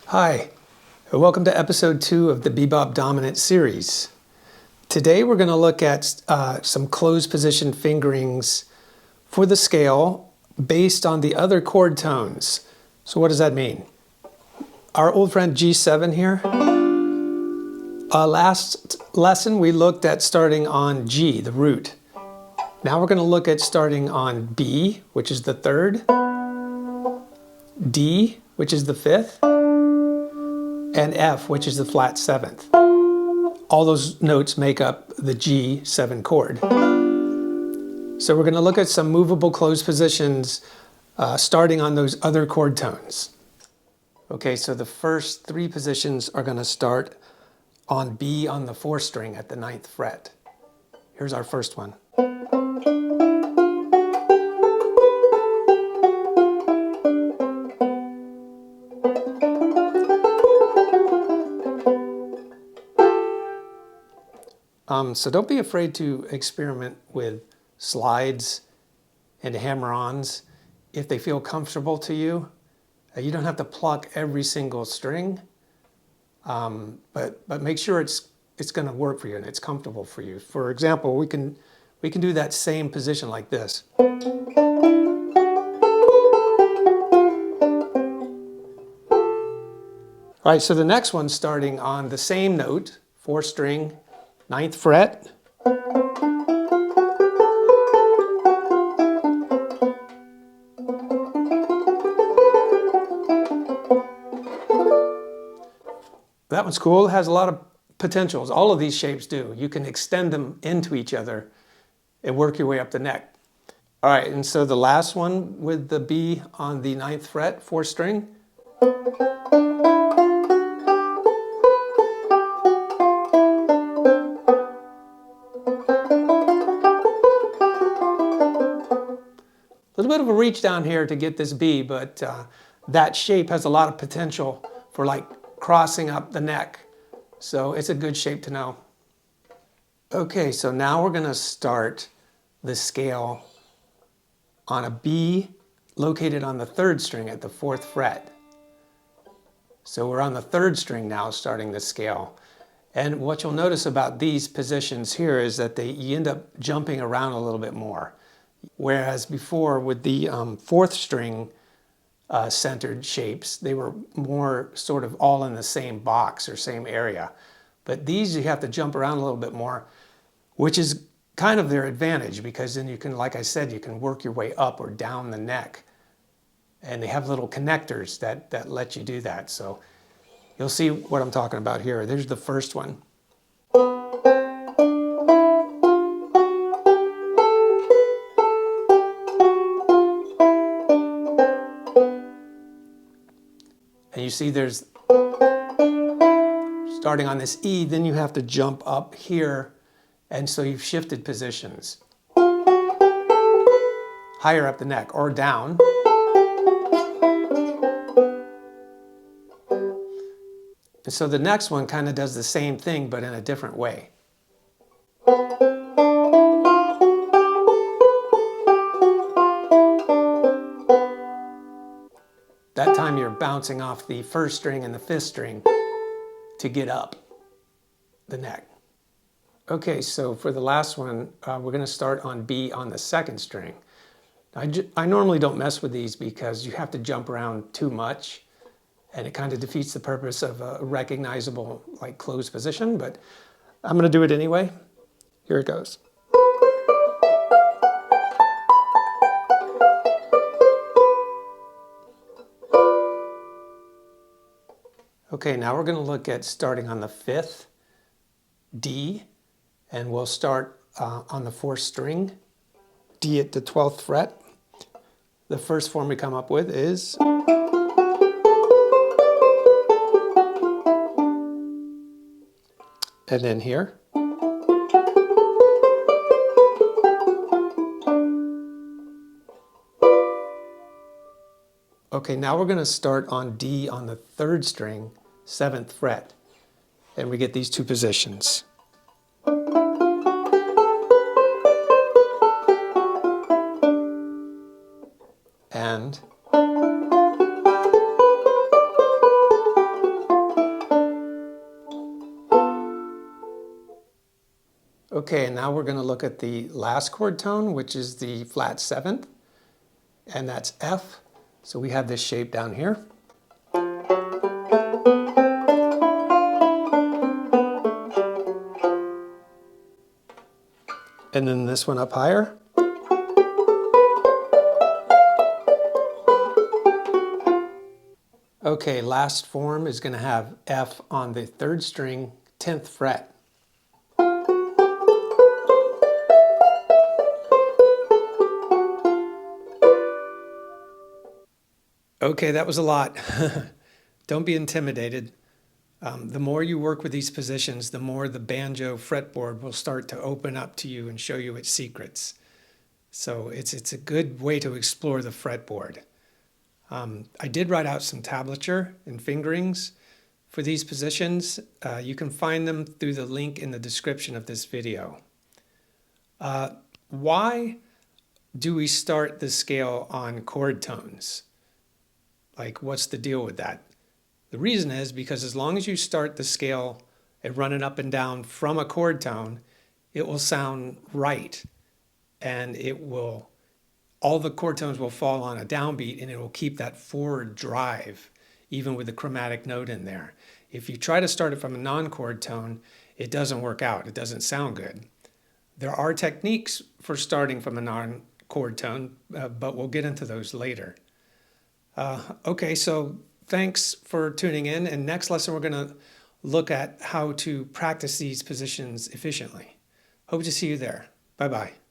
Hi, and welcome to episode 2 of the Bebop Dominant series. Today we're going to look at some closed position fingerings for the scale based on the other chord tones. So what does that mean? Our old friend G7 here. Last lesson we looked at starting on G, the root. Now we're going to look at starting on B, which is the third, D, which is the fifth, and F, which is the flat seventh. All those notes make up the G7 chord. So we're going to look at some movable closed positions starting on those other chord tones. Okay, so the first 3 positions are going to start on B on the 4th string at the 9th fret. Here's our first one. So don't be afraid to experiment with slides and hammer-ons if they feel comfortable to you. You don't have to pluck every single string, but make sure it's going to work for you and it's comfortable for you. For example, we can do that same position like this. All right, so the next one's starting on the same note, 4th string, 9th fret. That one's cool. It has a lot of potentials. All of these shapes do. You can extend them into each other and work your way up the neck. All right, and so the last one with the B on the 9th fret, 4th string. A little bit of a reach down here to get this B, but that shape has a lot of potential for like crossing up the neck. So it's a good shape to know. Okay, so now we're going to start the scale on a B located on the 3rd string at the 4th fret. So we're on the 3rd string now starting the scale. And what you'll notice about these positions here is that you end up jumping around a little bit more. Whereas before with the 4th string centered shapes, they were more sort of all in the same box or same area. But these you have to jump around a little bit more, which is kind of their advantage because then you can, like I said, you can work your way up or down the neck. And they have little connectors that let you do that. So you'll see what I'm talking about here. There's the first one. And you see there's, starting on this E, then you have to jump up here. And so you've shifted positions. Higher up the neck or down. And so the next one kind of does the same thing, but in a different way. That time you're bouncing off the 1st string and the 5th string to get up the neck. Okay, so for the last one, we're going to start on B on the 2nd string. I normally don't mess with these because you have to jump around too much and it kind of defeats the purpose of a recognizable like closed position, but I'm going to do it anyway. Here it goes. Okay, now we're going to look at starting on the 5th, D, and we'll start on the 4th string, D at the 12th fret. The first form we come up with is and then here. Okay, now we're going to start on D on the 3rd string, 7th fret, and we get these 2 positions. And Okay, and now we're going to look at the last chord tone, which is the flat 7th, and that's F. So we have this shape down here. And then this one up higher. Okay, last form is going to have F on the 3rd string, 10th fret. Okay, that was a lot. Don't be intimidated. The more you work with these positions, the more the banjo fretboard will start to open up to you and show you its secrets. So it's a good way to explore the fretboard. I did write out some tablature and fingerings for these positions. You can find them through the link in the description of this video. Why do we start the scale on chord tones? Like, what's the deal with that? The reason is because as long as you start the scale and run it up and down from a chord tone, it will sound right. And all the chord tones will fall on a downbeat, and it will keep that forward drive, even with the chromatic note in there. If you try to start it from a non-chord tone, it doesn't work out. It doesn't sound good. There are techniques for starting from a non-chord tone, but we'll get into those later. Okay, so thanks for tuning in. And next lesson, we're going to look at how to practice these positions efficiently. Hope to see you there. Bye-bye.